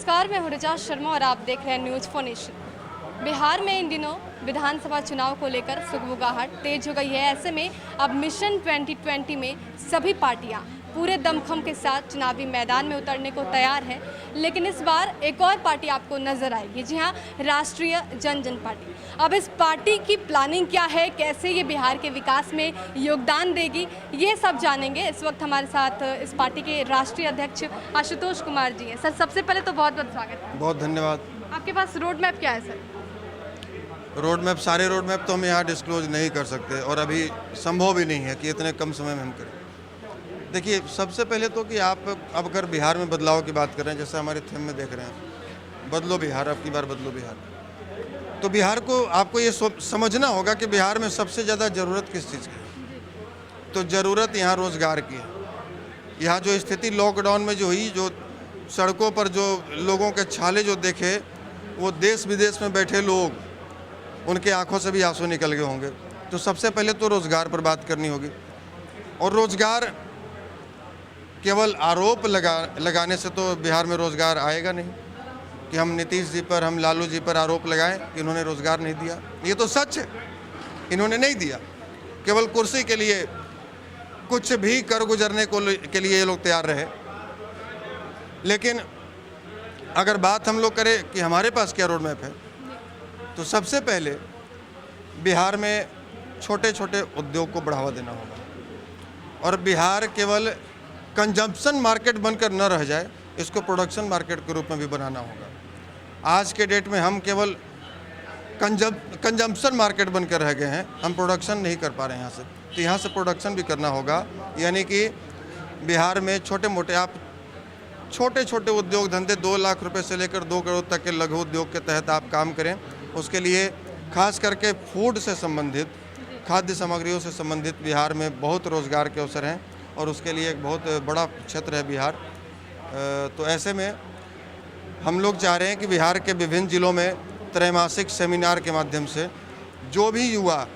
नमस्कार, मैं हूँ ऋचा शर्मा और आप देख रहे हैं न्यूज़ फॉर नेशन। बिहार में इन दिनों विधानसभा चुनाव को लेकर सुगबुगाहट तेज हो गई है। ऐसे में अब मिशन 2020 में सभी पार्टियां पूरे दमखम के साथ चुनावी मैदान में उतरने को तैयार है। लेकिन इस बार एक और पार्टी आपको नजर आएगी, जी हाँ, राष्ट्रीय जनजन पार्टी। अब इस पार्टी की प्लानिंग क्या है, कैसे ये बिहार के विकास में योगदान देगी, ये सब जानेंगे। इस वक्त हमारे साथ इस पार्टी के राष्ट्रीय अध्यक्ष आशुतोष कुमार जी हैं। सर, सबसे पहले तो बहुत बहुत स्वागत है। बहुत धन्यवाद। आपके पास रोड मैप क्या है सर? रोड मैप, सारे रोड मैप तो हम यहाँ डिस्क्लोज नहीं कर सकते और अभी संभव भी नहीं है कि इतने कम समय में हम करें। देखिए, सबसे पहले तो कि आप अब अगर बिहार में बदलाव की बात कर रहे हैं, जैसे हमारे थीम में देख रहे हैं, बदलो बिहार, अब की बार बदलो बिहार, तो बिहार को आपको ये समझना होगा कि बिहार में सबसे ज़्यादा ज़रूरत किस चीज़ की है। तो ज़रूरत यहाँ रोज़गार की है। यहाँ जो स्थिति लॉकडाउन में जो हुई, जो सड़कों पर जो लोगों के छाले जो देखे, वो देश विदेश में बैठे लोग, उनके आंखों से भी आंसू निकल गए होंगे। तो सबसे पहले तो रोज़गार पर बात करनी होगी। और रोज़गार केवल आरोप लगाने से तो बिहार में रोज़गार आएगा नहीं कि हम नीतीश जी पर, हम लालू जी पर आरोप लगाएं कि इन्होंने रोज़गार नहीं दिया। ये तो सच है, इन्होंने नहीं दिया। केवल कुर्सी के लिए कुछ भी कर गुजरने के लिए ये लोग तैयार रहे। लेकिन अगर बात हम लोग करें कि हमारे पास क्या रोड मैप है, तो सबसे पहले बिहार में छोटे छोटे उद्योग को बढ़ावा देना होगा। और बिहार केवल कंजम्पशन मार्केट बनकर न रह जाए, इसको प्रोडक्शन मार्केट के रूप में भी बनाना होगा। आज के डेट में हम केवल कंजम्पशन मार्केट बनकर रह गए हैं, हम प्रोडक्शन नहीं कर पा रहे हैं यहाँ से। तो यहाँ से प्रोडक्शन भी करना होगा। यानी कि बिहार में छोटे छोटे उद्योग धंधे 2 लाख रुपए से लेकर 2 करोड़ तक के लघु उद्योग के तहत आप काम करें। उसके लिए खास करके फूड से संबंधित, खाद्य सामग्रियों से संबंधित बिहार में बहुत रोज़गार के अवसर हैं और उसके लिए एक बहुत बड़ा क्षेत्र है बिहार। तो ऐसे में हम लोग चाह रहे हैं कि बिहार के विभिन्न ज़िलों में त्रैमासिक सेमिनार के माध्यम से जो भी युवा,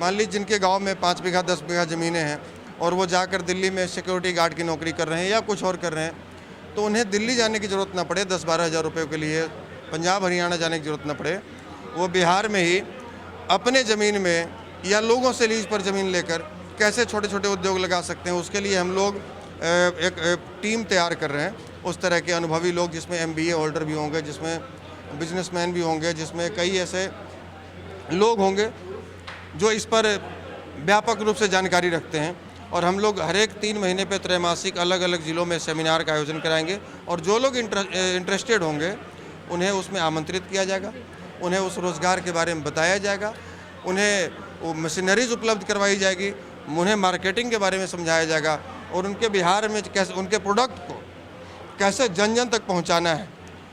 मान लीजिए जिनके गांव में 5 बीघा 10 बीघा ज़मीनें हैं और वो जाकर दिल्ली में सिक्योरिटी गार्ड की नौकरी कर रहे हैं या कुछ और कर रहे हैं, तो उन्हें दिल्ली जाने की ज़रूरत ना पड़े 10-12 हज़ार रुपये के लिए, पंजाब हरियाणा जाने की ज़रूरत ना पड़े। वो बिहार में ही अपने ज़मीन में या लोगों से लीज पर ज़मीन लेकर कैसे छोटे छोटे उद्योग लगा सकते हैं, उसके लिए हम लोग एक टीम तैयार कर रहे हैं। उस तरह के अनुभवी लोग, जिसमें MBA होल्डर भी होंगे, जिसमें बिजनेसमैन भी होंगे, जिसमें कई ऐसे लोग होंगे जो इस पर व्यापक रूप से जानकारी रखते हैं। और हम लोग हर एक 3 महीने पे त्रैमासिक अलग अलग ज़िलों में सेमिनार का आयोजन कराएंगे और जो लोग इंटरेस्टेड होंगे उन्हें उसमें आमंत्रित किया जाएगा, उन्हें उस रोज़गार के बारे में बताया जाएगा, उन्हें वो मशीनरीज उपलब्ध करवाई जाएगी, उन्हें मार्केटिंग के बारे में समझाया जाएगा और उनके बिहार में कैसे उनके प्रोडक्ट को कैसे जन जन तक पहुंचाना है,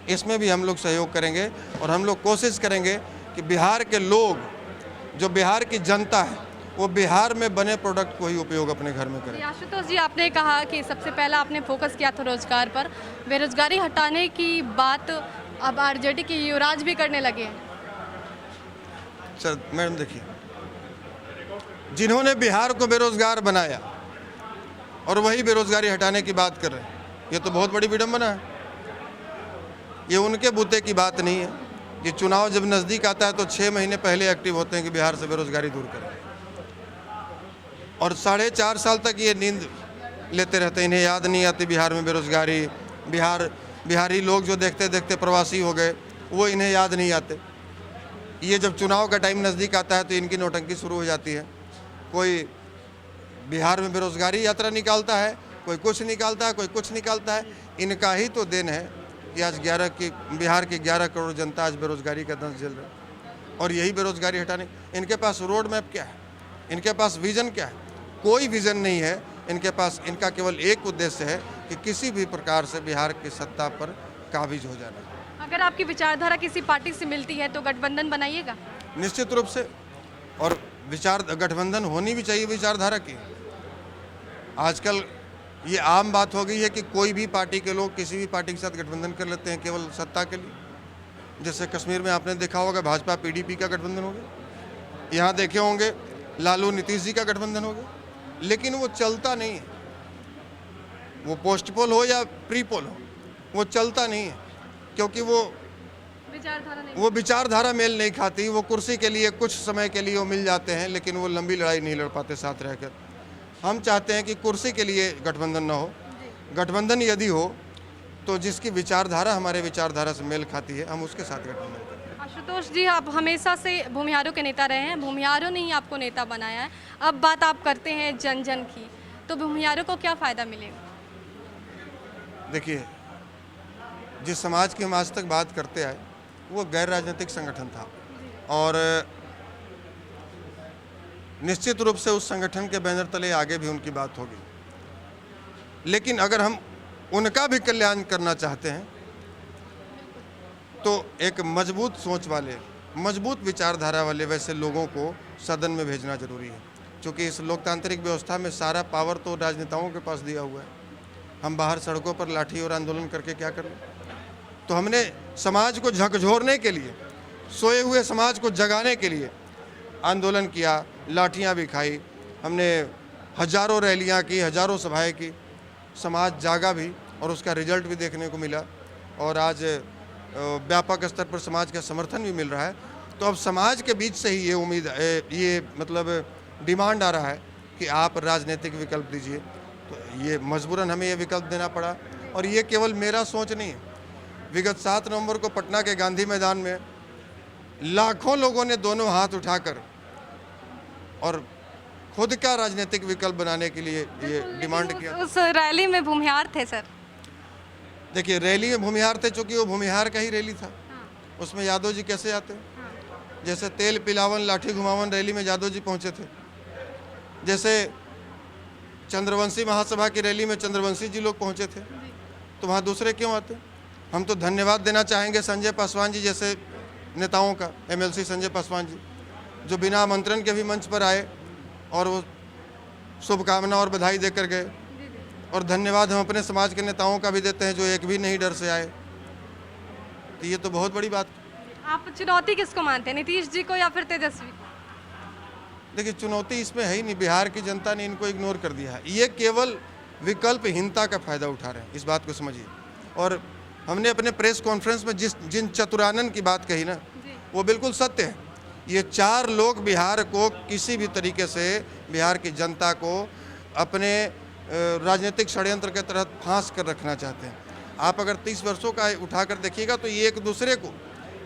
इसमें भी हम लोग सहयोग करेंगे। और हम लोग कोशिश करेंगे कि बिहार के लोग, जो बिहार की जनता है, वो बिहार में बने प्रोडक्ट को ही उपयोग अपने घर में करें। आशुतोष जी, आपने कहा कि सबसे पहला आपने फोकस किया था रोजगार पर। बेरोजगारी हटाने की बात अब आरजेडी के युवराज भी करने लगे हैं। सर मैडम, देखिए, जिन्होंने बिहार को बेरोजगार बनाया और वही बेरोजगारी हटाने की बात कर रहे हैं, ये तो बहुत बड़ी विडंबना है। ये उनके बूते की बात नहीं है। ये चुनाव जब नज़दीक आता है तो 6 महीने पहले एक्टिव होते हैं कि बिहार से बेरोजगारी दूर करें, और 4.5 साल तक ये नींद लेते रहते हैं। इन्हें याद नहीं आती बिहार में बेरोजगारी। बिहारी लोग जो देखते देखते प्रवासी हो गए, वो इन्हें याद नहीं आते। ये जब चुनाव का टाइम नज़दीक आता है तो इनकी नौटंकी शुरू हो जाती है। कोई बिहार में बेरोजगारी यात्रा निकालता है, कोई कुछ निकालता है, कोई कुछ निकालता है। इनका ही तो देन है कि आज बिहार की 11 करोड़ जनता आज बेरोजगारी का दंश झेल रही है। और यही बेरोजगारी हटाने, इनके पास रोड मैप क्या है, इनके पास विज़न क्या है? कोई विज़न नहीं है इनके पास। इनका केवल एक उद्देश्य है कि किसी भी प्रकार से बिहार की सत्ता पर काबिज हो जाना। अगर आपकी विचारधारा किसी पार्टी से मिलती है तो गठबंधन बनाइएगा? निश्चित रूप से। और गठबंधन होनी भी चाहिए विचारधारा की। आजकल ये आम बात हो गई है कि कोई भी पार्टी के लोग किसी भी पार्टी के साथ गठबंधन कर लेते हैं केवल सत्ता के लिए। जैसे कश्मीर में आपने देखा होगा भाजपा PDP का गठबंधन हो गया, यहाँ देखे होंगे लालू नीतीश जी का गठबंधन हो गया, लेकिन वो चलता नहीं है। वो पोस्ट पोल हो या प्री पोल हो, वो चलता नहीं है। क्योंकि वो विचारधारा नहीं। वो विचारधारा मेल नहीं खाती। वो कुर्सी के लिए कुछ समय के लिए वो मिल जाते हैं, लेकिन वो लंबी लड़ाई नहीं लड़ पाते साथ रहकर। हम चाहते हैं कि कुर्सी के लिए गठबंधन न हो, गठबंधन यदि हो तो जिसकी विचारधारा हमारे विचारधारा से मेल खाती है, हम उसके साथ गठबंधन करें। आशुतोष जी, आप हमेशा से भूमिहारों के नेता रहे हैं, भूमिहारों ने ही आपको नेता बनाया है। अब बात आप करते हैं जन जन की, तो भूमिहारों को क्या फ़ायदा मिलेगा? देखिए, जिस समाज की हम आज तक बात करते आए वो गैर राजनीतिक संगठन था, और निश्चित रूप से उस संगठन के बैनर तले आगे भी उनकी बात होगी। लेकिन अगर हम उनका भी कल्याण करना चाहते हैं तो एक मजबूत सोच वाले, मजबूत विचारधारा वाले वैसे लोगों को सदन में भेजना जरूरी है, क्योंकि इस लोकतांत्रिक व्यवस्था में सारा पावर तो राजनेताओं के पास दिया हुआ है। हम बाहर सड़कों पर लाठी और आंदोलन करके क्या कर लें? तो हमने समाज को झकझोरने के लिए, सोए हुए समाज को जगाने के लिए आंदोलन किया, लाठियां भी खाई, हमने हजारों रैलियां की, हजारों सभाएं की। समाज जागा भी और उसका रिजल्ट भी देखने को मिला, और आज व्यापक स्तर पर समाज का समर्थन भी मिल रहा है। तो अब समाज के बीच से ही ये उम्मीद, ये मतलब डिमांड आ रहा है कि आप राजनीतिक विकल्प दीजिए। तो ये मजबूरन हमें ये विकल्प देना पड़ा, और ये केवल मेरा सोच नहीं है। विगत 7 नवंबर को पटना के गांधी मैदान में लाखों लोगों ने दोनों हाथ उठाकर और खुद का राजनीतिक विकल्प बनाने के लिए ये डिमांड किया। उस रैली में भूमिहार थे सर। देखिए, रैली में भूमिहार थे, चूँकि वो भूमिहार का ही रैली था। उसमें यादव जी कैसे आते? जैसे तेल पिलावन लाठी घुमावन रैली में यादव जी पहुँचे थे, जैसे चंद्रवंशी महासभा की रैली में चंद्रवंशी जी लोग पहुँचे थे, तो वहाँ दूसरे क्यों आते? हम तो धन्यवाद देना चाहेंगे संजय पासवान जी जैसे नेताओं का, MLC संजय पासवान जी, जो बिना आमंत्रण के भी मंच पर आए और वो शुभकामना और बधाई देकर गए। और धन्यवाद हम अपने समाज के नेताओं का भी देते हैं, जो एक भी नहीं डर से आए। तो ये तो बहुत बड़ी बात। आप चुनौती किसको मानते हैं, नीतीश जी को या फिर तेजस्वी? देखिए, चुनौती इसमें है ही नहीं, बिहार की जनता ने इनको इग्नोर कर दिया है। ये केवल विकल्पहीनता का फायदा उठा रहे हैं, इस बात को समझिए। और हमने अपने प्रेस कॉन्फ्रेंस में जिन चतुरानन की बात कही ना, वो बिल्कुल सत्य है। ये 4 लोग बिहार को किसी भी तरीके से, बिहार की जनता को अपने राजनीतिक षड्यंत्र के तहत फांस कर रखना चाहते हैं। आप अगर 30 वर्षों का उठाकर देखिएगा तो ये एक दूसरे को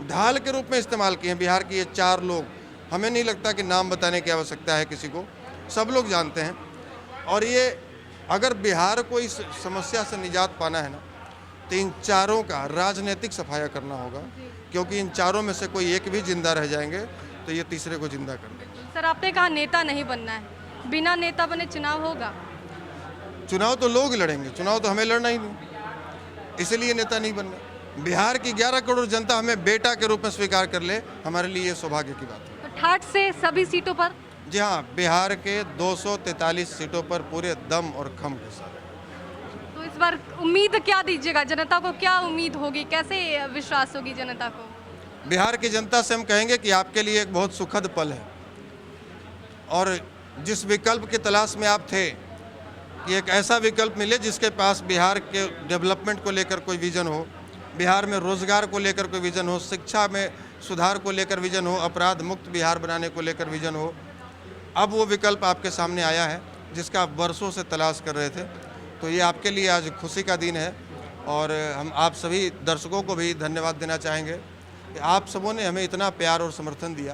ढाल के रूप में इस्तेमाल किए हैं। बिहार के ये 4 लोग, हमें नहीं लगता कि नाम बताने की आवश्यकता है किसी को, सब लोग जानते हैं। और ये अगर बिहार को इस समस्या से निजात पाना है ना, तो इन 4 का राजनीतिक सफाया करना होगा, क्योंकि इन 4 में से कोई एक भी जिंदा रह जाएंगे तो ये तीसरे को जिंदा कर देंगे। सर, आपने कहा नेता नहीं बनना है, बिना नेता बने चुनाव होगा? चुनाव तो लोग लड़ेंगे, चुनाव तो हमें लड़ना ही नहीं, इसीलिए नेता नहीं बनना। बिहार की 11 करोड़ जनता हमें बेटा के रूप में स्वीकार कर ले, हमारे लिए ये सौभाग्य की बात है। तो ठाठ से सभी सीटों पर? जी हाँ, बिहार के 243 सीटों पर पूरे दम और खम के साथ। तो इस बार उम्मीद क्या दीजिएगा, जनता को क्या उम्मीद होगी, कैसे विश्वास होगी जनता को? बिहार की जनता से हम कहेंगे कि आपके लिए एक बहुत सुखद पल है, और जिस विकल्प की तलाश में आप थे कि एक ऐसा विकल्प मिले जिसके पास बिहार के डेवलपमेंट को लेकर कोई विजन हो, बिहार में रोजगार को लेकर कोई विजन हो, शिक्षा में सुधार को लेकर विजन हो, अपराध मुक्त बिहार बनाने को लेकर विजन हो। अब वो विकल्प आपके सामने आया है जिसका आप वर्षों से तलाश कर रहे थे। तो ये आपके लिए आज खुशी का दिन है, और हम आप सभी दर्शकों को भी धन्यवाद देना चाहेंगे कि आप सबों ने हमें इतना प्यार और समर्थन दिया,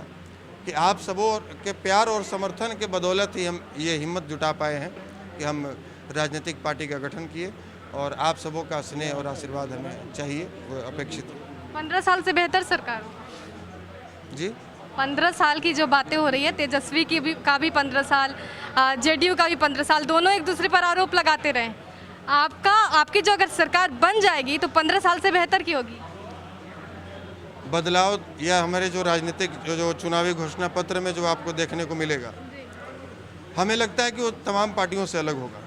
कि आप सबों के प्यार और समर्थन के बदौलत ही हम ये हिम्मत जुटा पाए हैं कि हम राजनीतिक पार्टी का गठन किए, और आप सबों का स्नेह और आशीर्वाद हमें चाहिए, वो अपेक्षित है। 15 साल से बेहतर सरकार जी, 15 साल की जो बातें हो रही है, तेजस्वी की भी का भी 15 साल, JDU का भी 15 साल, दोनों एक दूसरे पर आरोप लगाते रहे। आपकी जो अगर सरकार बन जाएगी तो 15 साल से बेहतर की होगी? बदलाव या हमारे जो राजनीतिक जो चुनावी घोषणा पत्र में जो आपको देखने को मिलेगा, हमें लगता है कि वो तमाम पार्टियों से अलग होगा।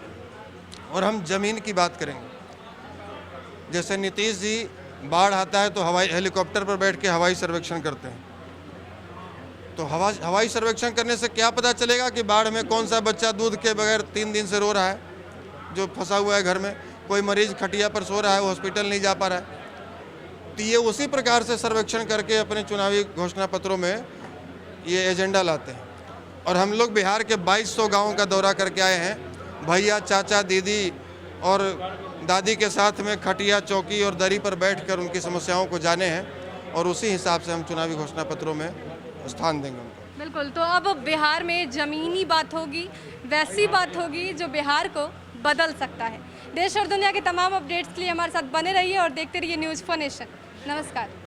और हम ज़मीन की बात करेंगे। जैसे नीतीश जी बाढ़ आता है तो हेलीकॉप्टर पर बैठ के हवाई सर्वेक्षण करते हैं, तो हवाई सर्वेक्षण करने से क्या पता चलेगा कि बाढ़ में कौन सा बच्चा दूध के बगैर 3 दिन से रो रहा है, जो फंसा हुआ है घर में, कोई मरीज खटिया पर सो रहा है, वो हॉस्पिटल नहीं जा पा रहा है। तो ये उसी प्रकार से सर्वेक्षण करके अपने चुनावी घोषणा पत्रों में ये एजेंडा लाते हैं। और हम लोग बिहार के 2200 गाँवों का दौरा करके आए हैं। भैया, चाचा, दीदी और दादी के साथ में खटिया, चौकी और दरी पर बैठकर उनकी समस्याओं को जाने हैं और उसी हिसाब से हम चुनावी घोषणा पत्रों में स्थान देंगे उनको। बिल्कुल, तो अब बिहार में ज़मीनी बात होगी, वैसी बात होगी जो बिहार को बदल सकता है। देश और दुनिया के तमाम अपडेट्स के लिए हमारे साथ बने रहिए और देखते रहिए न्यूज़4 नेशन। नमस्कार।